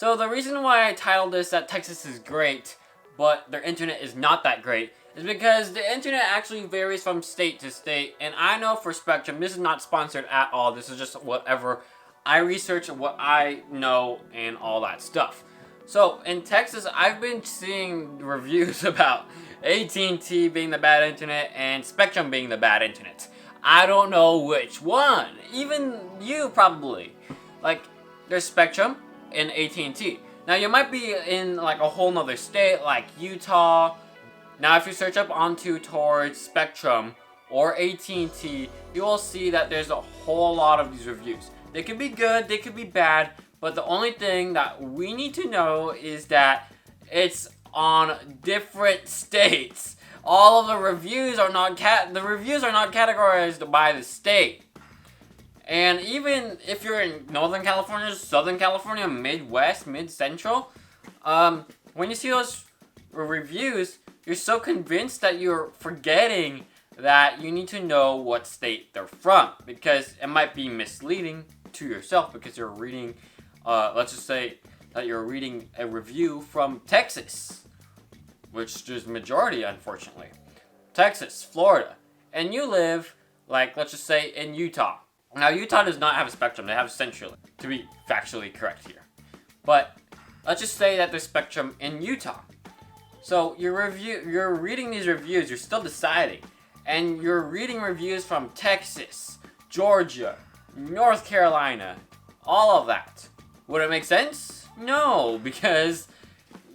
So the reason why I titled this that Texas is great, but their internet is not that great, is because the internet actually varies from state to state. And I know for Spectrum, this is not sponsored at all. This is just whatever I research and what I know and all that stuff. So in Texas, I've been seeing reviews about AT&T being the bad internet and Spectrum being the bad internet. I don't know which one. Even you probably. Like, there's Spectrum and AT&T. Now you might be in like a whole nother state like Utah. Now if you search up onto towards Spectrum or AT&T, you will see that there's a whole lot of these reviews. They could be good, they could be bad, but the only thing that we need to know is that it's on different states. All of the reviews are not categorized by the state. And even if you're in Northern California, Southern California, Midwest, Mid-Central, when you see those reviews, you're so convinced that you're forgetting that you need to know what state they're from, because it might be misleading to yourself because you're reading, let's just say that you're reading a review from Texas, which is majority, unfortunately. Texas, Florida, and you live, like, let's just say in Utah. Now, Utah does not have a Spectrum, they have Central, to be factually correct here. But let's just say that there's Spectrum in Utah. So you're reading these reviews, you're still deciding, and you're reading reviews from Texas, Georgia, North Carolina, all of that. Would it make sense? No, because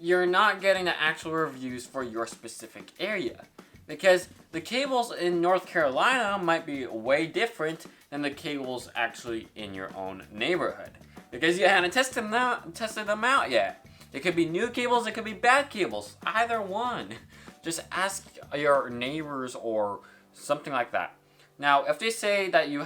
you're not getting the actual reviews for your specific area. Because the cables in North Carolina might be way different than the cables actually in your own neighborhood. Because you haven't tested them out yet. It could be new cables, it could be bad cables. Either one. Just ask your neighbors or something like that. Now, if they say that your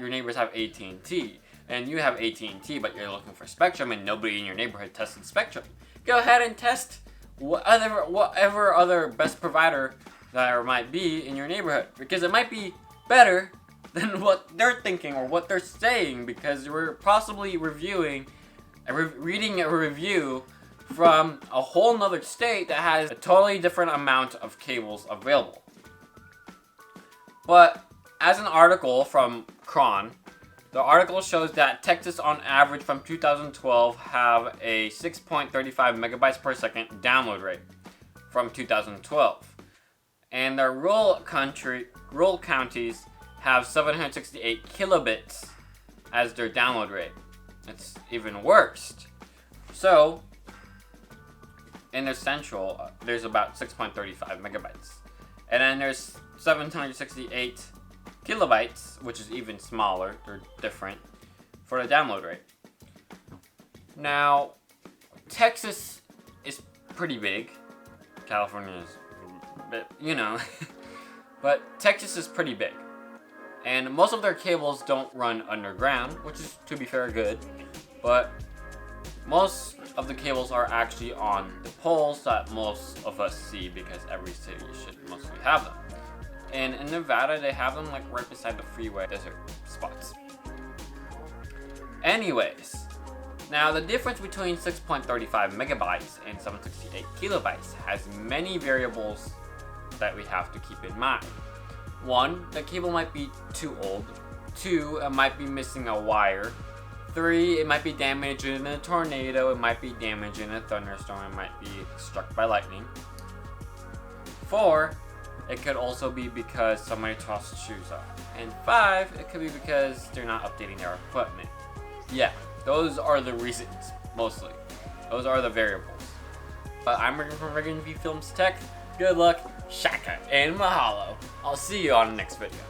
neighbors have AT&T, and you have AT&T, but you're looking for Spectrum, and nobody in your neighborhood tested Spectrum, go ahead and test whatever other best provider there might be in your neighborhood, because it might be better than what they're thinking or what they're saying, because we're possibly reading a review from a whole nother state that has a totally different amount of cables available. But as an article from Cron, the article shows that Texas on average from 2012 have a 6.35 megabytes per second download rate from 2012. And their rural counties have 768 kilobits as their download rate. It's even worse. So, in the central, there's about 6.35 megabytes. And then there's 768 kilobytes, which is even smaller, they're different, for the download rate. Now, Texas is pretty big. California is a bit, but Texas is pretty big. And most of their cables don't run underground, which is, to be fair, good. But most of the cables are actually on the poles that most of us see, because every city should mostly have them. And in Nevada, they have them like right beside the freeway desert spots. Anyways, now the difference between 6.35 megabytes and 768 kilobytes has many variables that we have to keep in mind. 1, the cable might be too old. 2, it might be missing a wire. 3, it might be damaged in a tornado. It might be damaged in a thunderstorm. It might be struck by lightning. 4, it could also be because somebody tossed shoes off. And 5, it could be because they're not updating their equipment. Yeah, those are the reasons, mostly. Those are the variables. But I'm Reagan from ReaganVFilms Tech. Good luck, shaka, and mahalo. I'll see you on the next video.